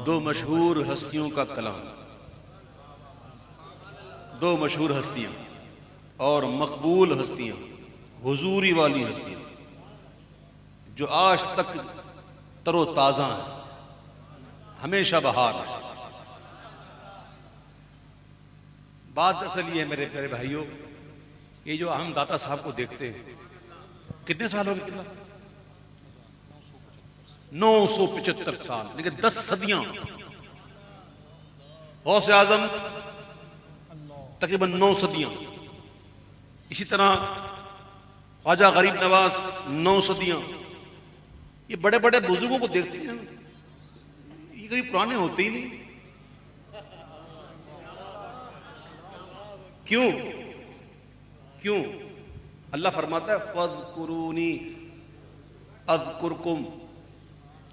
دو مشہور ہستیوں کا کلام، دو مشہور ہستیاں اور مقبول ہستیاں، حضوری والی ہستیاں جو آج تک تر و تازہ ہیں، ہمیشہ بہار ہے۔ بات اصل یہ ہے میرے پیارے بھائیوں، یہ جو ہم داتا صاحب کو دیکھتے ہیں، کتنے سال ہو گئے؟ 975 سال، لیکن 10 صدیاں۔ غوث اعظم تقریباً 9 صدیاں، اسی طرح خواجہ غریب نواز 9 صدیاں۔ یہ بڑے بڑے بزرگوں کو دیکھتے ہیں، یہ کبھی پرانے ہوتے ہی نہیں۔ کیوں؟ اللہ فرماتا ہے فَاذْكُرُونِي أَذْكُرْكُمْ،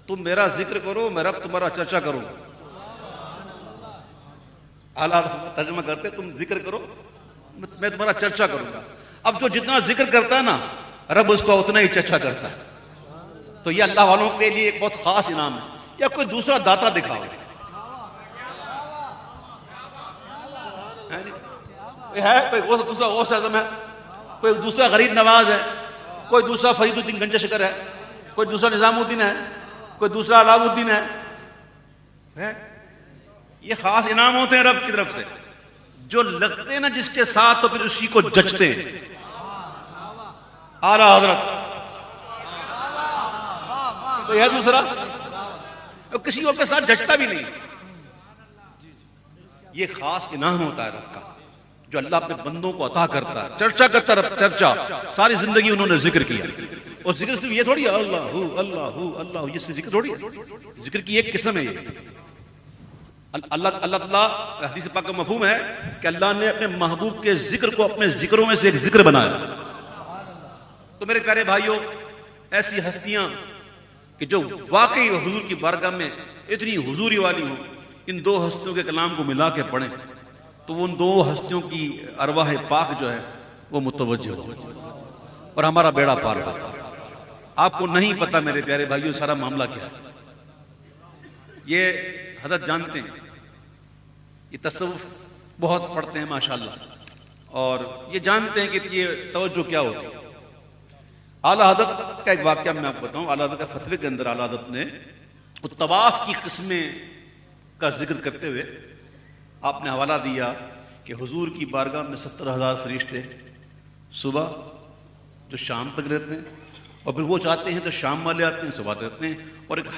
تم میرا ذکر کرو، میں رب تمہارا چرچا کروں۔ اعلیٰ ترجمہ کرتے تم ذکر کرو میں تمہارا چرچا کروں گا۔ اب جو جتنا ذکر کرتا ہے نا، رب اس کو اتنا ہی چرچا کرتا ہے۔ تو یہ اللہ والوں کے لیے ایک بہت خاص انعام ہے۔ یا کوئی دوسرا داتا دکھاؤ، ہے کوئی دوسرا غوث اعظم ہے، کوئی دوسرا غریب نواز ہے، کوئی دوسرا فرید الدین گنج شکر ہے، کوئی دوسرا نظام الدین ہے، کوئی دوسرا علاؤ الدین ہے۔ یہ خاص انعام ہوتے ہیں رب کی طرف سے، جو لگتے ہیں نا جس کے ساتھ تو پھر اسی کو جچتے ہیں۔ اعلیٰ حضرت کوئی ہے دوسرا، کسی اور کے ساتھ جچتا بھی نہیں۔ یہ خاص انعام ہوتا ہے رب کا، جو اللہ اپنے بندوں کو عطا کرتا ہے۔ چرچا کرتا رب، چرچا ساری زندگی انہوں نے ذکر کیا۔ اور ذکر صرف یہ تھوڑی ہے اللہ اللہ اللہ، یہ ذکر تھوڑی ہے، ذکر کی ایک قسم ہے یہ۔ اللہ تعالیٰ حدیث پاک کا مفہوم ہے کہ اللہ نے اپنے محبوب کے ذکر کو اپنے ذکروں میں سے ایک ذکر بنایا۔ تو میرے پیارے بھائیوں، ایسی ہستیاں کہ جو واقعی حضور کی بارگاہ میں اتنی حضوری والی ہوں، ان دو ہستیوں کے کلام کو ملا کے پڑھیں تو ان دو ہستیوں کی ارواح پاک جو ہے وہ متوجہ ہو اور ہمارا بیڑا پار ہو۔ آپ کو نہیں پتا میرے پیارے بھائیوں سارا معاملہ کیا ہے۔ یہ حضرت جانتے ہیں، یہ تصوف بہت پڑھتے ہیں ماشاءاللہ، اور یہ جانتے ہیں کہ یہ توجہ کیا ہوتی ہے۔ اعلیٰ حضرت کا ایک واقعہ میں آپ کو بتاؤں۔ اعلیٰ حضرت کا فتوے کے اندر اعلیٰ حضرت نے طواف کی قسمیں کا ذکر کرتے ہوئے آپ نے حوالہ دیا کہ حضور کی بارگاہ میں 70,000 فرشتے صبح جو شام تک رہتے ہیں، اور پھر وہ چاہتے ہیں تو شام والے آتے ہیں، صبح رہتے ہیں، اور ایک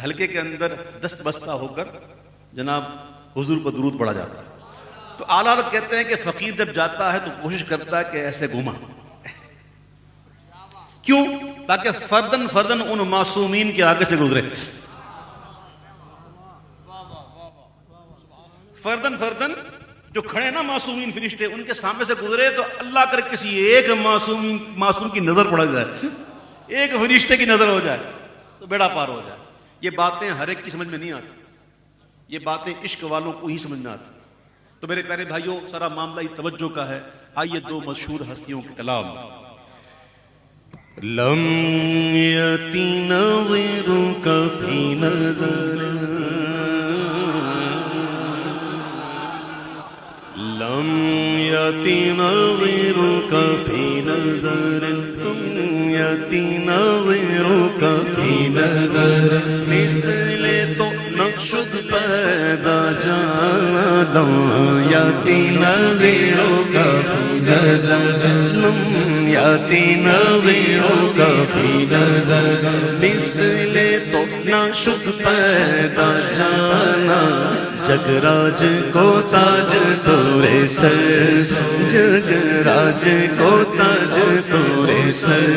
حلقے کے اندر دست بستہ ہو کر جناب حضور پر درود پڑھا جاتا ہے۔ تو اعلیٰ حضرت کہتے ہیں کہ فقیر جب جاتا ہے تو کوشش کرتا ہے کہ ایسے گھوما، کیوں؟ تاکہ فردن ان معصومین کے آگے سے گزرے۔ فردن جو کھڑے نا معصومین فرشتے، ان کے سامنے سے گزرے تو اللہ کر کسی ایک معصوم کی نظر پڑ جائے، ایک فرشتے کی نظر ہو جائے تو بیڑا پار ہو جائے۔ یہ باتیں ہر ایک کی سمجھ میں نہیں آتی، یہ باتیں عشق والوں کو ہی سمجھ میں آتی۔ تو میرے پیارے بھائیوں، سارا معاملہ ہی توجہ کا ہے۔ آئیے دو مشہور ہستیوں کے کلام۔ لم یتی نظرک فی نظر، لم یتی نظرک فی نظر، لم یتی نظرک فی نظر، مثل تو نشد پیدا جانا، لم یتی نظرک فی نظر، لم یتی نظرک فی نظر، مثل تو نشد پیدا جانا، جگ راج کو تاج تورے سر، جگ راج کو تاج تورے سر،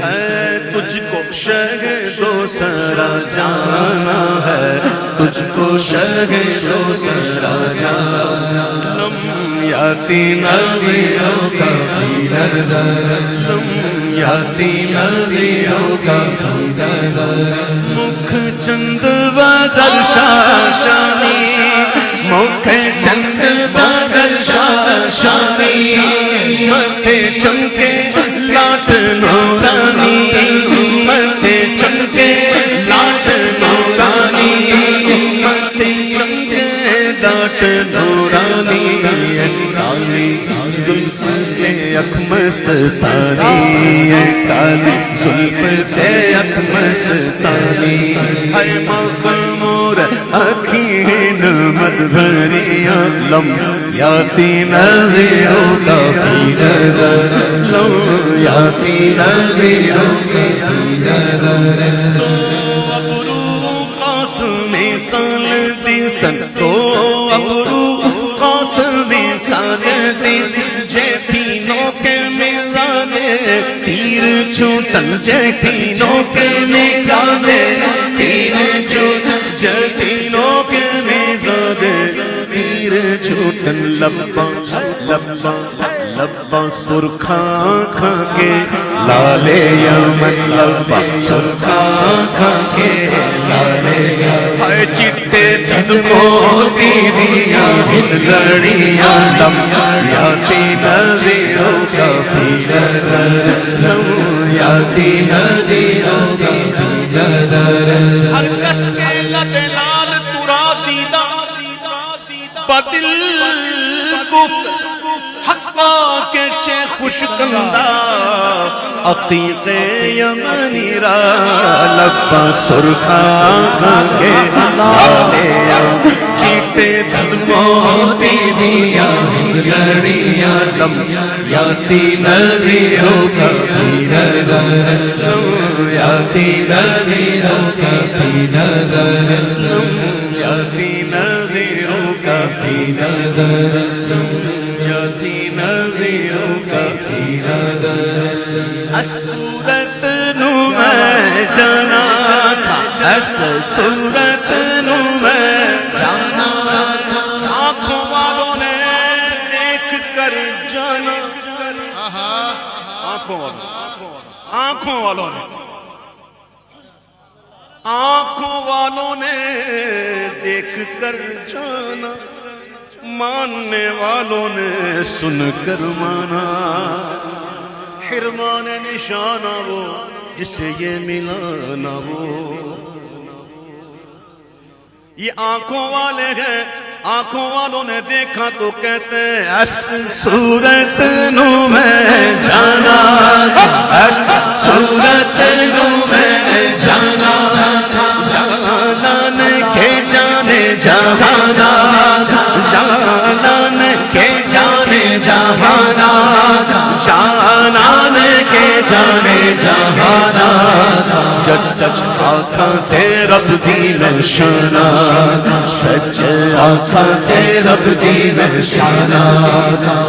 ہے تجھ کو شہ دو سرا جانا، ہے تجھ کو شہ دو سرا جانا، لم یاتی نظرک فی نظر، لم یاتی نظرک فی نظر، مکھ چند بادل شاشانی، مکھ چند بادل شاشانی، متھے چمکے لاٹ نورانی، متھے چمکے لاٹ نورانی، لب نورانی کالی زلف اک مستانی کالی زلف اک مستانی ہے مغمور اکھین مدبریاں لم یاتی نظیروں کا فی نظر لم یاتی نظیروں کا فی نظر سال دیسن تو ابرو قاسم سال دیس جے تینوں کے میزانے تیر چھوٹن جے تینوں کے میزانے تیر چھوٹن جے تینوں کے میزانے تیر چھوٹن لباں لباں لباں سرخاں کھا کے لالے یمن لباں سرخاں کھا کے لالے ہائے چٹے چند موتی دیا ہلڑیاں لم یاتی نظیروں کا فی نظر لم یاتی نظیروں کا فی نظر ہر کس کے لب لال سورا دیدہ بدل گفت حقا کے چے خوش کندہ عقیق یمنی را لبا سرخاں کے لالے چیٹے دل موتی دیا ہلڑیاں لم یاتی نظیروں کا فی نظر لم یاتی نظیروں کا فی نظر لم یاتی نظیروں کا فی نظر لم یاتی نظیروں کا فی نظر صورت نو میں جانا تھا اس صورت نو میں جانا تھا آنکھوں والوں نے دیکھ کر جانا آنکھوں والوں نے آنکھوں والوں نے دیکھ کر جانا ماننے والوں نے سن کر مانا حرمان نشانہ وہ جسے یہ ملا نہ وہ یہ آنکھوں والے ہیں آنکھوں والوں نے دیکھا تو کہتے ہیں اس صورت نو میں جانا اس صورت نو میں جانا جانان کے جانے جہانا جانان کے جانے جہانا جانان کے جانے جہانا جب سچ آنکھاں تے رب دی نشانہ سچ آنکھاں تے رب دی نشانہ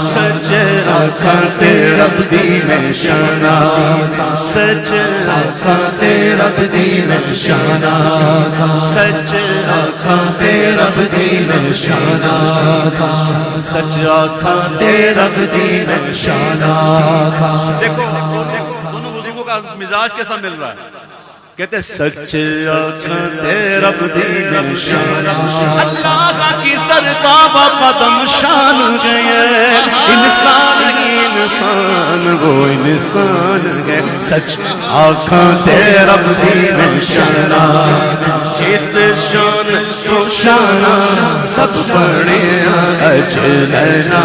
سچ آنکھاں تے رب دی نشانہ سچ آنکھاں تے رب دی نشانہ سچ آنکھاں تے رب دی نشانہ سچ آنکھاں تے رب دی نشانہ دیکھو دونوں بزرگوں کا مزاج کیسا مل رہا ہے کہتے سچ آنکھاں تے رب دی نشانہ اللہ کی سرتاب قدم شان گئے انسان انسان وہ انسان ہے سچ آنکھاں تے رب دی نشانہ اس شان تو شانہ سب بڑے اجلنا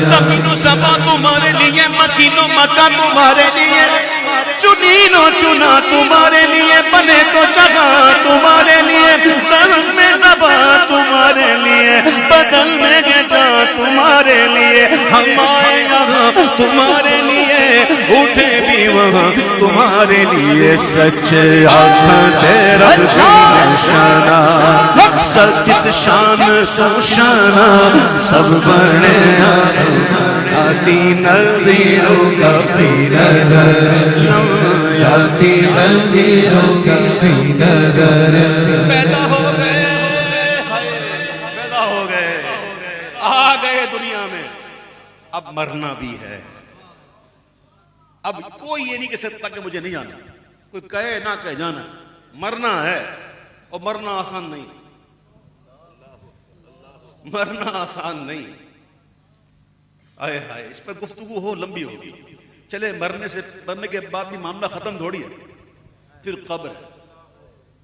زمین و سبا تمہارے لیے مکین و مکہ تمہارے لیے چنین و چنا تمہارے لیے بنے تو جگہ تمہارے لیے درد میں زبا تمہارے لیے بدل میں گجا تمہارے لیے ہم آئے یہاں تمہارے لیے اٹھے بھی وہاں تمہارے لیے سچ آنکھاں تے رب دی نشانہ سچ جس شان کو شانہ سب بڑے آتی نظیروں کا فی نظر آتی نظیروں کا فی نظر پیدا ہو گئے آ گئے دنیا میں اب مرنا بھی ہے اب کوئی یہ نہیں کہہ سکتا کہ مجھے نہیں جانا کوئی کہے نہ کہے جانا مرنا ہے اور مرنا آسان نہیں مرنا آسان نہیں آئے ہائے اس پر گفتگو ہو لمبی ہوگی چلے مرنے کے بعد بھی معاملہ ختم تھوڑی ہے پھر قبر ہے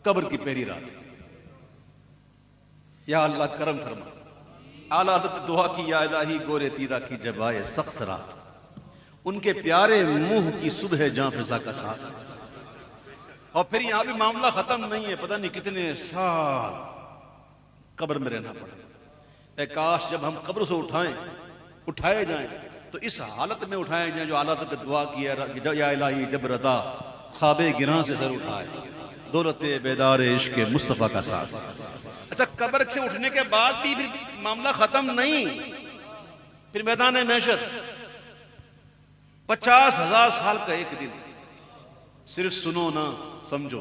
قبر کی پہلی رات یا اللہ کرم فرما. اعلیٰ حضرت دعا کی یا الہی گورے تیرا کی جبائے سخت رات، ان کے پیارے منہ کی صبح جاں فضا کا ساتھ. اور پھر یہاں بھی معاملہ ختم نہیں ہے، پتہ نہیں کتنے سال قبر میں رہنا پڑا. اے کاش جب ہم قبر سے اٹھائے جائیں تو اس حالت میں اٹھائے جائیں جو اعلیٰ حضرت دعا کی ہے یا الہی جب رضا خواب گراں سے سر اٹھائے، دولت بیدار عشق مصطفیٰ کا ساتھ. اچھا قبر سے اٹھنے کے بعد بھی پھر معاملہ ختم نہیں، پھر میدان محشر 50,000 سال کا ایک دن. صرف سنو نہ سمجھو،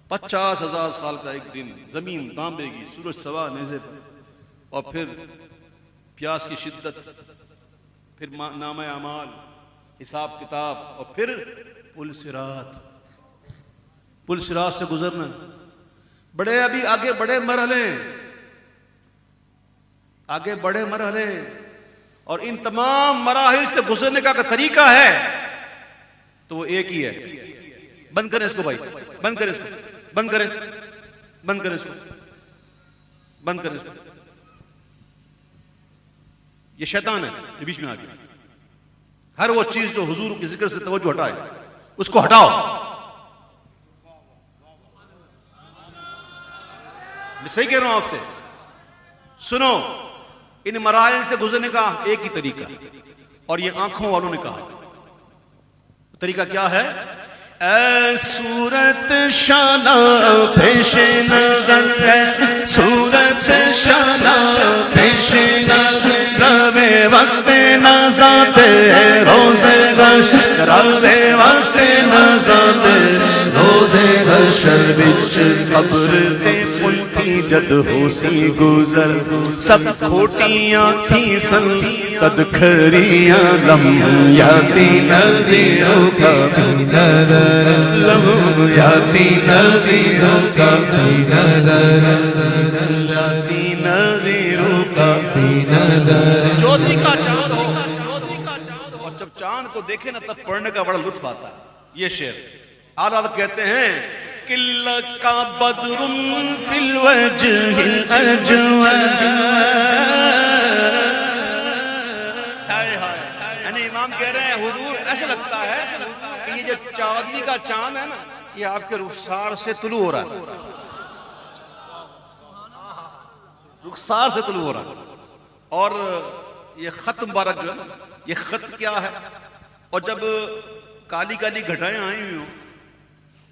50,000 سال کا ایک دن، زمین تانبے گی، سورج سوا نیزے پر، اور پھر پیاس کی شدت، پھر نامہ اعمال، حساب کتاب، اور پھر پل صراط سے گزرنا. بڑے ابھی آگے بڑے مرحلے، اور ان تمام مراحل سے گزرنے کا طریقہ ہے تو وہ ایک ہی ہے. بند کریں اس کو بھائی، بند کریں اس کو، بند کریں اس کو، بند کریں اس کو. یہ شیطان ہے جو بیچ میں آ گیا. ہر وہ چیز جو حضور کے ذکر سے توجہ ہٹائے اس کو ہٹاؤ. میں صحیح کہہ رہا ہوں آپ سے، سنو، ان مراحل سے گزرنے کا ایک ہی طریقہ، اور یہ آنکھوں والوں نے کہا. طریقہ کیا ہے؟ اے صورت شانہ پیش نظر، صورت شانہ پیش نظر، روے وقت نزاد روز حشر، روے وقت نزاد روز حشر، بچ قبر تے پلتی جد ہو سی گزر، سب کھوٹیاں تھی سن صد کھریاں، لمحیاتی نظیروں کا لمحیاتی نظیروں کا لمحیاتی نظیروں کا چودھری کا چاند ہو، اور جب چاند کو دیکھے نا تب پڑھنے کا بڑا لطف آتا ہے. یہ شعر اعلیٰ کہتے ہیں کہ لَقَا بَدْرٌ فِي الْوَجْهِ الْأَجْوَدِ. یعنی امام کہہ رہے ہیں حضور ایسا لگتا ہے کہ یہ جو چودھری کا چاند ہے نا یہ آپ کے رخسار سے طلوع ہو رہا ہے، رخسار سے طلوع ہو رہا ہے. اور یہ خط مبارک جو ہے نا، یہ خط کیا ہے؟ اور جب کالی کالی گھٹائیں آئی ہوئی ہوں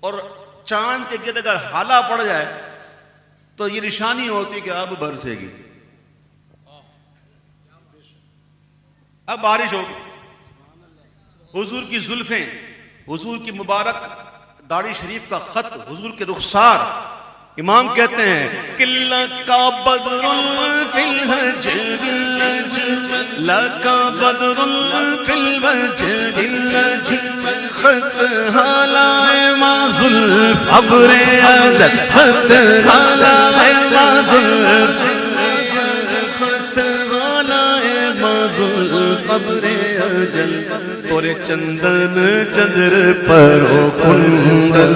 اور چاند کے گرد اگر ہالا پڑ جائے تو یہ نشانی ہوتی ہے کہ اب برسے گی، اب بارش ہوگی. حضور کی زلفیں، حضور کی مبارک داڑھی شریف کا خط، حضور کے رخسار. امام کہتے ہیں کہ لَقَا بَدْرٌ فِي الْوَجْهِ الْأَجْوَدِ، لَقَا بَدْرٌ فِي الْوَجْهِ الْأَجْوَدِ، خط حالائے مازل ابر ازل، خط حالائے مازل، خط حالائے مازل ابر اجل، تورے چندن چندر پرو کنڈل.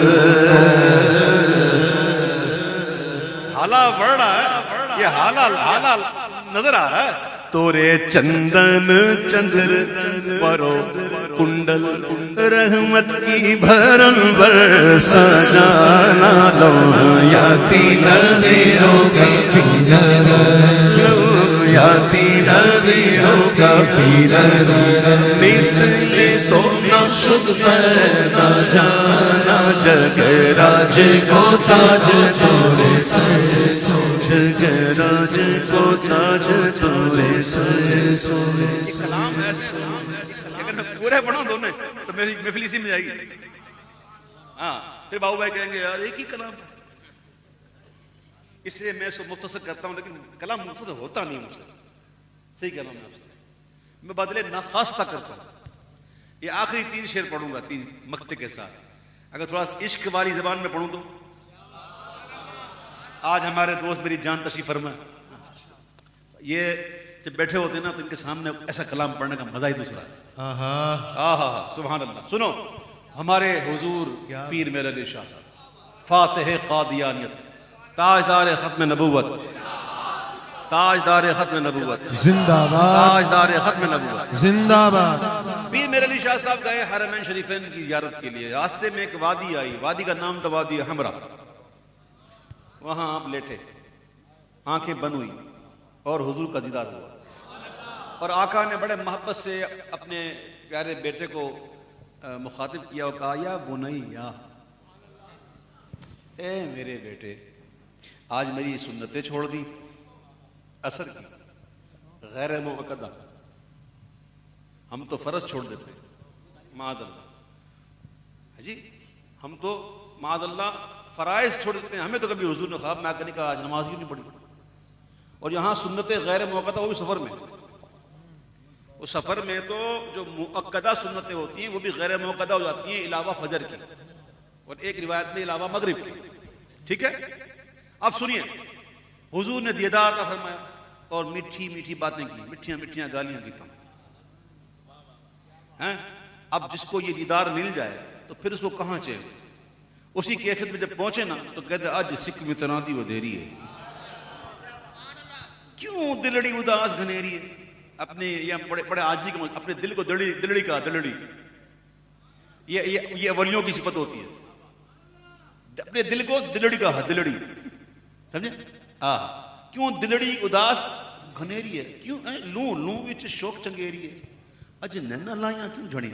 حالا بڑھ رہا ہے، یہ حالا نظر آ رہا ہے. تورے چندن چندر پرو کنڈل، رحمت کی بھرم برسا جانا، لمحیاتی نظیروں کا یاتی نظیروں کا مثل تو نہ شد پیدا جانا، جگ راج کو تاج تورے سر سو، جگ راج کو تاج تورے سر سو. کلام ایسا اگر میں پورے پڑھوں دونوں تو میری محفل اسی میں جائے گی. ہاں پھر باؤ بھائی کہیں گے یار ایک ہی کلام، اس لیے میں اس کو مختصر کرتا ہوں، لیکن کلام مختصر ہوتا نہیں مجھ سے. صحیح کہہ رہا ہوں میں آپ سے، میں بدلے ناخواستہ کرتا ہوں. یہ آخری 3 شعر پڑھوں گا 3 مقطع کے ساتھ. اگر تھوڑا عشق والی زبان میں پڑھوں تو آج ہمارے دوست میری جان تشریف فرما، یہ جب بیٹھے ہوتے ہیں نا تو ان کے سامنے ایسا کلام پڑھنے کا مزہ ہی دوسرا ہے. سبحان اللہ. سنو ہمارے حضور پیر میرے علی شاہ صاحب فاتح قادیانیت تاجدار ختم نبوت، تاجدار ختم نبوت، زندہ باد، تاجدار ختم نبوت، زندہ باد۔ پیر میرے علی شاہ صاحب گئے حرمین شریفین کی زیارت کے لیے، راستے میں ایک وادی آئی، وادی کا نام تھا وادی حمرا۔ وہاں آپ لیٹے، آنکھیں بند ہوئی اور حضور کا دیدار ہوا، اور آقا نے بڑے محبت سے اپنے پیارے بیٹے کو مخاطب کیا اور کہا یا بنیا، اے میرے بیٹے، آج میری سنتیں چھوڑ دی، اثر کی غیر موقدہ، ہم تو فرض چھوڑ دیتے معاذ اللہ، جی ہم تو معاذ اللہ فرائض چھوڑ دیتے ہیں، ہمیں تو کبھی حضور نے خواب میں آ کے نہیں کہا آج نماز کیوں نہیں پڑھی، اور یہاں سنتیں غیر موقدہ، وہ بھی سفر میں، اس سفر میں تو جو مؤکدہ سنتیں ہوتی ہیں وہ بھی غیر موقدہ ہو جاتی ہیں علاوہ فجر کی، اور ایک روایت میں علاوہ مغرب کی، ٹھیک ہے۔ اب سنیے، حضور نے دیدار کا فرمایا اور میٹھی میٹھی باتیں کی، میٹھیاں میٹھیاں گالیاں کی تم ہیں۔ اب جس کو یہ دیدار مل جائے تو پھر اس کو کہاں چاہیے، اسی کیفیت میں جب پہنچے نا تو کہتے آج سکھ میں تنادی وہ دیری ہے، کیوں دلڑی اداس گھنیری ہے، اپنے یہ بڑے عاجزی کا، اپنے دل کو دلڑی کا دلڑی، یہ اولیوں کی صفت ہوتی ہے، اپنے دل کو دلڑی کا دلڑی، سمجھے؟ کیوں دلڑی اداس گھنیری ہے، کیوں لوں لوں وچ شوق چنگیری ہے، اج نینا لائیاں کیوں جھڑی،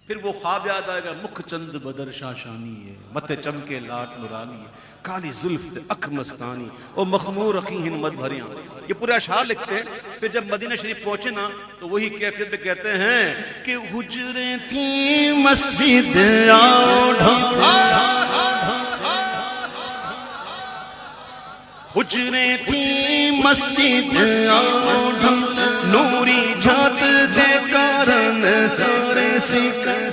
پھر وہ خواب یاد آئے گا، مکھ چند بدر شاشانی ہے، متھے چمکے لاٹ نورانی ہے، کالی زلف تے اکھ مستانی، او مخمور اخی ہمت بھریاں، یہ پورا اشعار لکھتے ہیں۔ پھر جب مدینہ شریف پہنچے نا تو وہی کیفیت میں کہتے ہیں کہ حجریں تھیں مسجد حجریں تھیں مسجد نوری جھات دے کارن سارے سکن،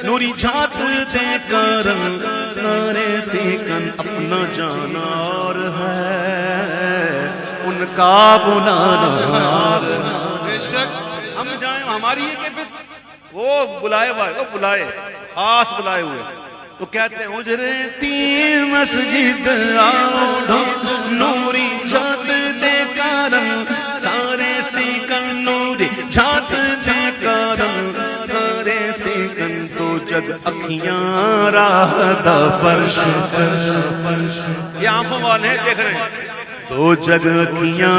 نوری جھات دے کارن سارے سکن، اپنا جانا اور ہے ان کا بلانا اور ہے، ہم جائیں ہماری یہ کیفیت، وہ بلائے وہ بلائے خاص بلائے ہوئے، تو کہتے ہیں حجریں تھی مسجد نوری جھات دے کارن سارے سکن، نوری جھات دے کارن سارے سکن، تو جگ اکھیاں راہ دا فرش، یہ آنکھوں والے دیکھ رہے ہیں، تو جگ اکھیاں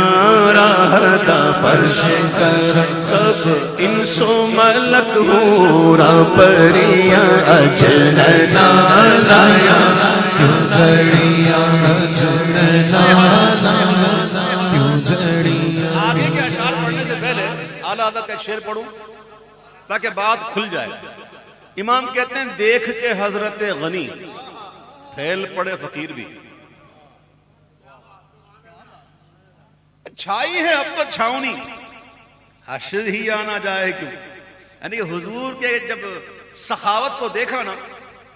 راہ دا فرش کر، سب انس و ملک ہورا پریاں اجننا لایا، کیوں جڑیاں اجننا لایا، کیوں جڑیاں۔ آگے کے اشعار پڑھنے سے پہلے اعلیٰ حضرت کا ایک شعر پڑھوں تاکہ بات کھل جائے۔ امام کہتے ہیں دیکھ کے حضرت غنی پھیل پڑے فقیر بھی، چھائی ہے اب تو چھاؤنی، حشر ہی آنا جائے کیوں، یعنی کہ حضور کے جب سخاوت کو دیکھا نا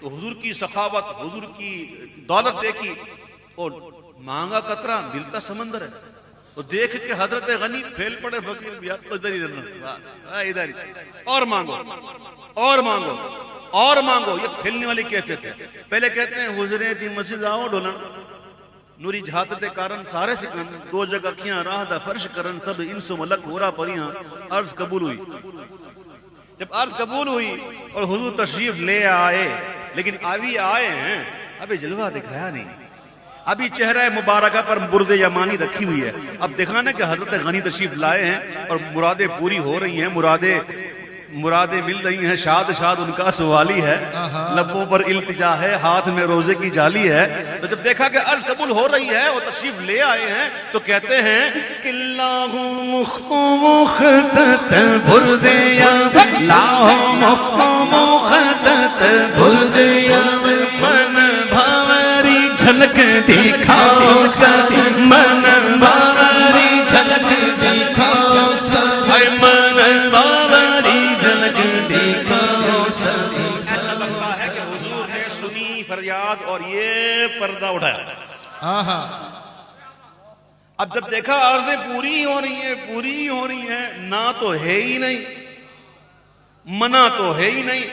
تو حضور کی سخاوت، حضور کی دولت دیکھی، اور مانگا قطرہ ملتا سمندر ہے، تو دیکھ کے حضرت غنی پھیل پڑے فقیر بھی، اب تو ادھر ہی رہنا، بس ادھر ہی، اور مانگو اور مانگو اور مانگو، یہ پھیلنے والی کیفیت ہے۔ پہلے کہتے ہیں حضریں دی مسجد آؤ ڈھولا، نوری جھات دے کارن سارے سکن، دو جگ اکھیاں راہ دا فرش کرن، سب انس و ملک ہورا پریاں، عرض قبول ہوئی۔ جب عرض قبول ہوئی اور حضور تشریف لے آئے، لیکن ابھی آئے ہیں، ابھی جلوہ دکھایا نہیں، ابھی چہرہ مبارکہ پر برد یمانی رکھی ہوئی ہے، اب دکھانا کہ حضرت غنی تشریف لائے ہیں اور مرادیں پوری ہو رہی ہیں، مرادیں مل رہی ہیں، شاد شاد ان کا سوالی ہے، لبوں پر التجا ہے، ہاتھ میں روزے کی جالی ہے۔ تو جب دیکھا کہ عرض قبول ہو رہی ہے اور تشریف لے آئے ہیں تو کہتے ہیں کہ لاہ مخدت بردیا، لاہ مخدت بردیا، من بھاوری جھلک دکھاؤ سب، من بھاوری جھلک دکھاؤ سب، من بھاوری جھلک دکھاؤ سب۔ ایسا لگتا ہے کہ حضور نے سنی فریاد اور یہ پردہ اٹھایا۔ اب جب دیکھا عرضیں پوری ہو رہی ہیں، نہ تو ہے ہی نہیں، منع تو ہے ہی نہیں،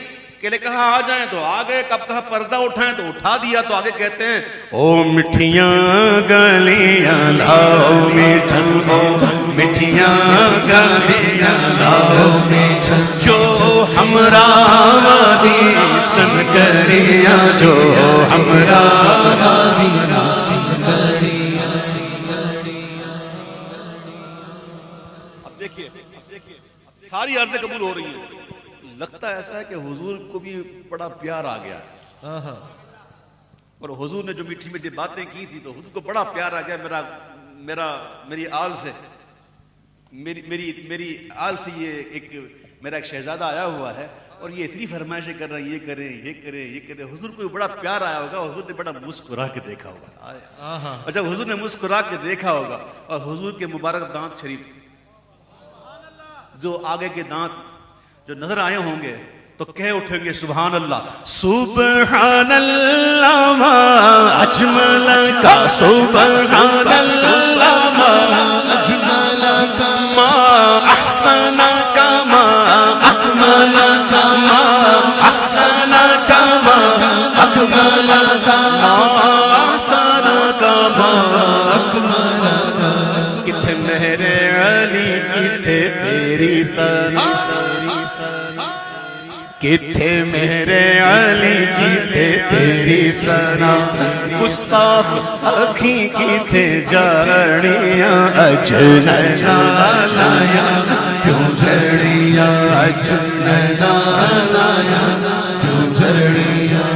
کہ نے کہا آ جائیں تو آ گئے، کب کہا پردہ اٹھائیں تو اٹھا دیا، تو آگے کہتے ہیں او مٹھیاں گلیاں لاؤ میٹھن، او مٹھیاں گلیاں لاؤ میٹھن، جو ہمراہ وادی سنگریاں، جو ہمراہ وادی سنگریاں۔ اب دیکھیے ساری عرضیں قبول ہو رہی ہیں، لگتا ایسا ہے کہ حضور کو بھی بڑا پیار آ گیا، اور حضور نے جو میٹھی میٹھی باتیں کی تھی تو حضور کو بڑا پیار آ گیا، میری آل سے، میری آل سے یہ میرا ایک شہزادہ آیا ہوا ہے اور یہ اتنی فرمائشیں کر رہے ہیں، یہ کریں یہ کریں یہ کریں۔ حضور کو بڑا پیار آیا ہوگا، حضور نے بڑا مسکرا کے دیکھا ہوگا، اور جب حضور نے مسکرا کے دیکھا ہوگا اور حضور کے مبارک دانت شریف جو آگے کے دانت جو نظر آئے ہوں گے تو کہہ اٹھیں گے سبحان اللہ، سبحان اللہ ما اجمل کا، سبحان اللہ ما اجمل کا، ما احسن کا، ما اکمل کا، ما احسن کا، ما اکمل کا، ما احسن کا، ما اکمل کا۔ کتھے میرے علی کتھے تیری تعریف، کتھے میرے علی کتھے تیری ثنا، گستاخ اکھیں کتھے جڑیاں، اجننا لایا کیوں جڑیاں، اجننا لایا کیوں جڑیاں،